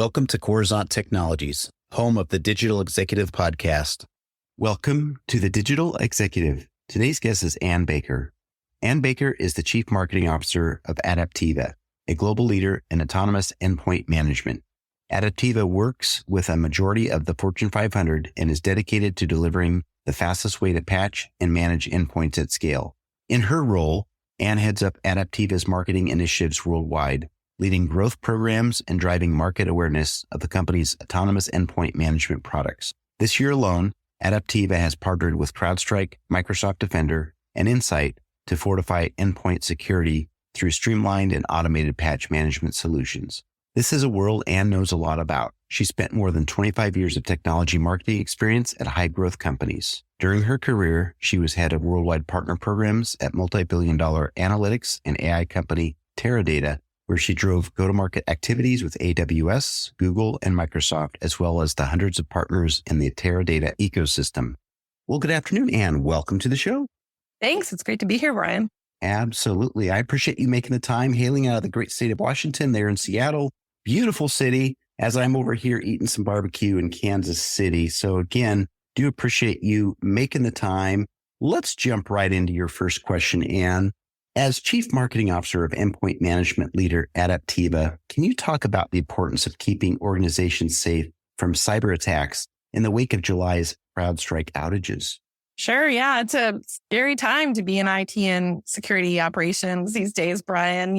Welcome to Coruzant Technologies, home of the Digital Executive Podcast. Welcome to the Digital Executive. Today's guest is Ann Baker. Ann Baker is the Chief Marketing Officer of Adaptiva, a global leader in autonomous endpoint management. Adaptiva works with a majority of the Fortune 500 and is dedicated to delivering the fastest way to patch and manage endpoints at scale. In her role, Ann heads up Adaptiva's marketing initiatives worldwide, leading growth programs and driving market awareness of the company's autonomous endpoint management products. This year alone, Adaptiva has partnered with CrowdStrike, Microsoft Defender, and Insight to fortify endpoint security through streamlined and automated patch management solutions. This is a world Ann knows a lot about. She spent more than 25 years of technology marketing experience at high-growth companies. During her career, she was head of worldwide partner programs at multi-billion-dollar analytics and AI company Teradata, where she drove go-to-market activities with AWS, Google, and Microsoft, as well as the hundreds of partners in the Teradata ecosystem. Well, good afternoon, Ann. Welcome to the show. Thanks. It's great to be here, Brian. Absolutely. I appreciate you making the time, hailing out of the great state of Washington there in Seattle. Beautiful city, as I'm over here eating some barbecue in Kansas City. So again, do appreciate you making the time. Let's jump right into your first question, Ann. As Chief Marketing Officer of Endpoint Management Leader Adaptiva, can you talk about the importance of keeping organizations safe from cyber attacks in the wake of July's CrowdStrike outages? Sure. Yeah. It's a scary time to be in IT and security operations these days, Brian.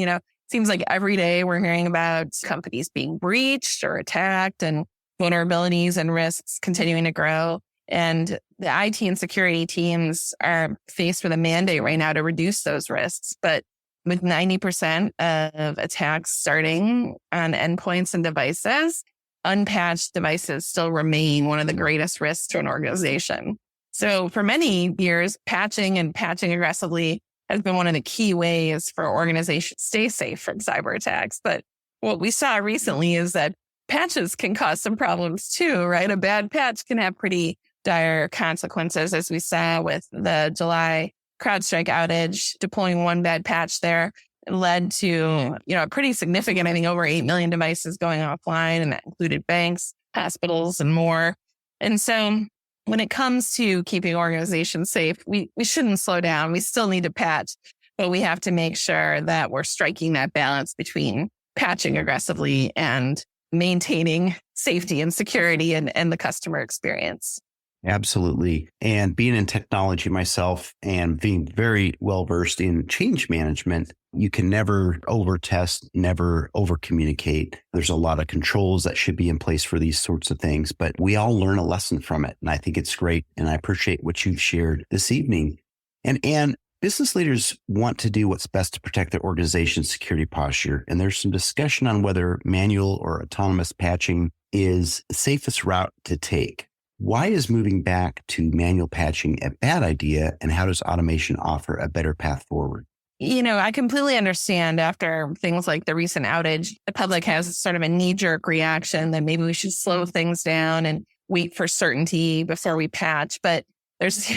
Seems like every day we're hearing about companies being breached or attacked and vulnerabilities and risks continuing to grow. And the IT and security teams are faced with a mandate right now to reduce those risks. But with 90% of attacks starting on endpoints and devices, unpatched devices still remain one of the greatest risks to an organization. So for many years, patching aggressively has been one of the key ways for organizations to stay safe from cyber attacks. But what we saw recently is that patches can cause some problems too, right? A bad patch can have pretty dire consequences, as we saw with the July CrowdStrike outage. Deploying one bad patch there led to, a pretty significant, I think over 8 million devices going offline, and that included banks, hospitals, and more. And so when it comes to keeping organizations safe, we shouldn't slow down. We still need to patch, but we have to make sure that we're striking that balance between patching aggressively and maintaining safety and security and the customer experience. Absolutely. And being in technology myself and being very well versed in change management, you can never over-test, never over-communicate. There's a lot of controls that should be in place for these sorts of things, but we all learn a lesson from it. And I think it's great. And I appreciate what you've shared this evening. And business leaders want to do what's best to protect their organization's security posture. And there's some discussion on whether manual or autonomous patching is the safest route to take. Why is moving back to manual patching a bad idea, and how does automation offer a better path forward? I completely understand after things like the recent outage, the public has sort of a knee-jerk reaction that maybe we should slow things down and wait for certainty before we patch. But there's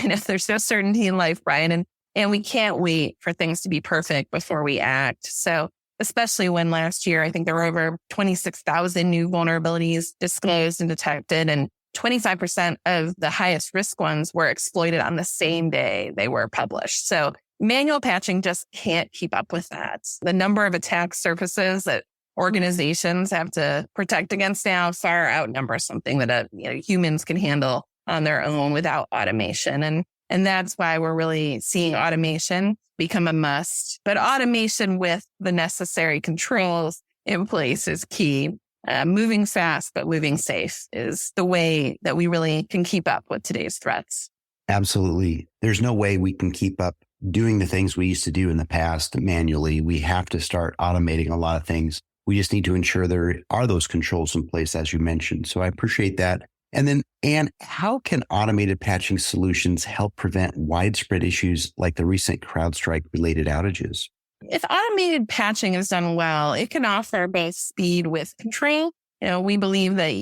no certainty in life, Brian, and we can't wait for things to be perfect before we act. So especially when last year, I think there were over 26,000 new vulnerabilities disclosed and detected, and 25% of the highest risk ones were exploited on the same day they were published. So manual patching just can't keep up with that. The number of attack surfaces that organizations have to protect against now far outnumber something that humans can handle on their own without automation. And that's why we're really seeing automation become a must. But automation with the necessary controls in place is key. Moving fast, but moving safe is the way that we really can keep up with today's threats. Absolutely. There's no way we can keep up doing the things we used to do in the past manually. We have to start automating a lot of things. We just need to ensure there are those controls in place, as you mentioned. So I appreciate that. And then, Ann, how can automated patching solutions help prevent widespread issues like the recent CrowdStrike related outages? If automated patching is done well, it can offer both speed with control. We believe that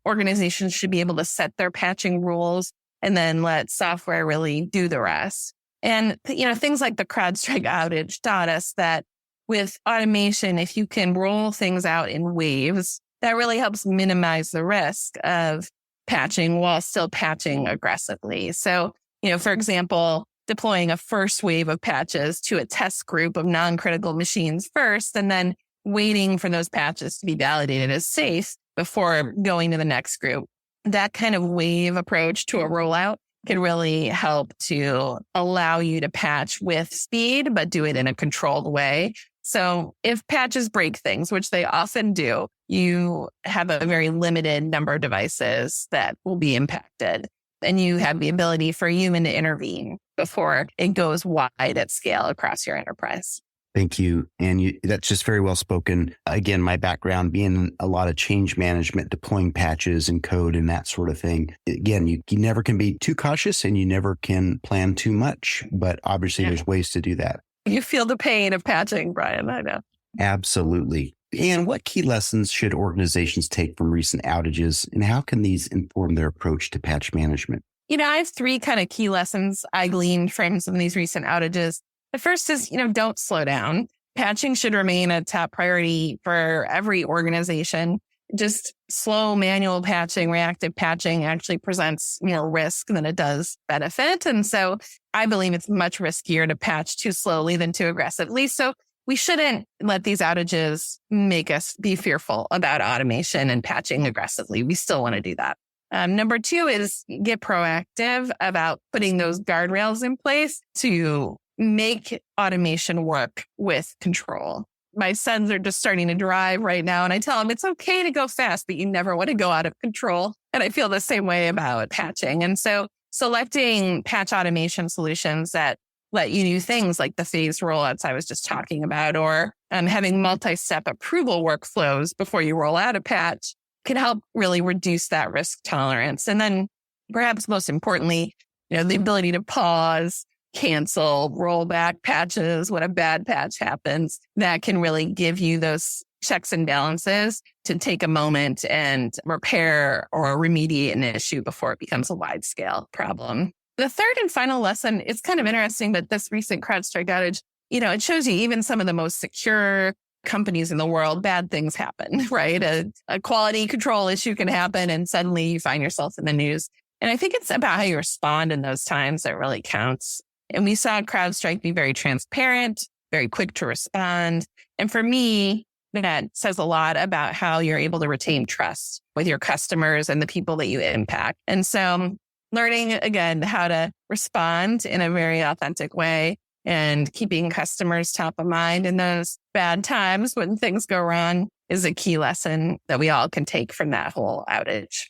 organizations should be able to set their patching rules and then let software really do the rest. And, things like the CrowdStrike outage taught us that with automation, if you can roll things out in waves, that really helps minimize the risk of patching while still patching aggressively. So, for example, deploying a first wave of patches to a test group of non-critical machines first, and then waiting for those patches to be validated as safe before going to the next group. That kind of wave approach to a rollout can really help to allow you to patch with speed, but do it in a controlled way. So if patches break things, which they often do, you have a very limited number of devices that will be impacted. And you have the ability for a human to intervene before it goes wide at scale across your enterprise. Thank you. And that's just very well spoken. Again, my background being a lot of change management, deploying patches and code and that sort of thing. Again, you never can be too cautious and you never can plan too much, but obviously there's ways to do that. You feel the pain of patching, Brian. I know. Absolutely. And what key lessons should organizations take from recent outages, and how can these inform their approach to patch management? I have three kind of key lessons I gleaned from some of these recent outages. The first is, don't slow down. Patching should remain a top priority for every organization. Just slow manual patching, reactive patching actually presents more risk than it does benefit. And so I believe it's much riskier to patch too slowly than too aggressively. So we shouldn't let these outages make us be fearful about automation and patching aggressively. We still want to do that. Number two is get proactive about putting those guardrails in place to make automation work with control. My sons are just starting to drive right now, and I tell them it's okay to go fast, but you never want to go out of control. And I feel the same way about patching. And so selecting patch automation solutions that let you do things like the phased rollouts I was just talking about, or having multi-step approval workflows before you roll out a patch can help really reduce that risk tolerance. And then perhaps most importantly, the ability to pause, cancel, roll back patches when a bad patch happens, that can really give you those checks and balances to take a moment and repair or remediate an issue before it becomes a wide-scale problem. The third and final lesson, it's kind of interesting, but this recent CrowdStrike outage, it shows you even some of the most secure companies in the world, bad things happen, right? A quality control issue can happen and suddenly you find yourself in the news. And I think it's about how you respond in those times that really counts. And we saw CrowdStrike be very transparent, very quick to respond. And for me, that says a lot about how you're able to retain trust with your customers and the people that you impact. And so learning, again, how to respond in a very authentic way and keeping customers top of mind in those bad times when things go wrong is a key lesson that we all can take from that whole outage.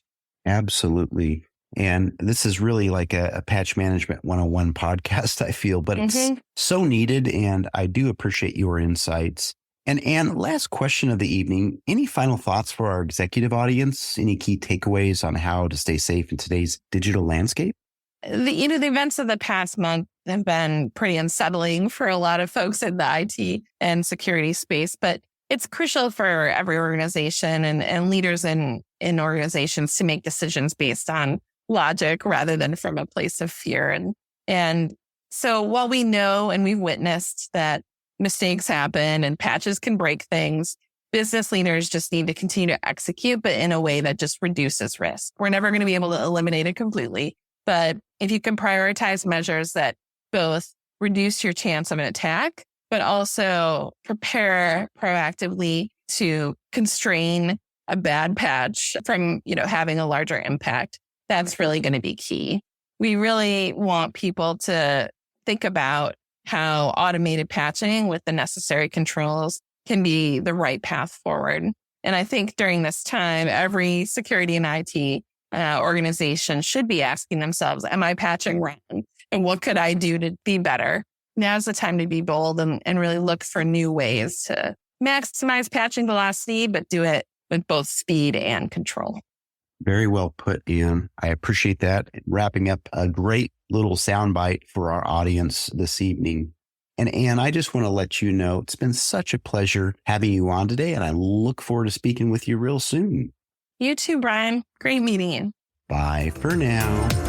Absolutely. And this is really like a patch management 101 podcast, I feel, but it's so needed. And I do appreciate your insights. And Anne, last question of the evening, any final thoughts for our executive audience? Any key takeaways on how to stay safe in today's digital landscape? The events of the past month have been pretty unsettling for a lot of folks in the IT and security space, but it's crucial for every organization and leaders in organizations to make decisions based on logic rather than from a place of fear. And so while we know and we've witnessed that mistakes happen and patches can break things, business leaders just need to continue to execute, but in a way that just reduces risk. We're never going to be able to eliminate it completely. But if you can prioritize measures that both reduce your chance of an attack, but also prepare proactively to constrain a bad patch from, having a larger impact, that's really going to be key. We really want people to think about how automated patching with the necessary controls can be the right path forward. And I think during this time, every security and IT organization should be asking themselves, am I patching wrong? And what could I do to be better? Now's the time to be bold and really look for new ways to maximize patching velocity, but do it with both speed and control. Very well put, Anne. I appreciate that. Wrapping up a great little soundbite for our audience this evening. And Anne, I just want to let you know, it's been such a pleasure having you on today, and I look forward to speaking with you real soon. You too, Brian. Great meeting you. Bye for now.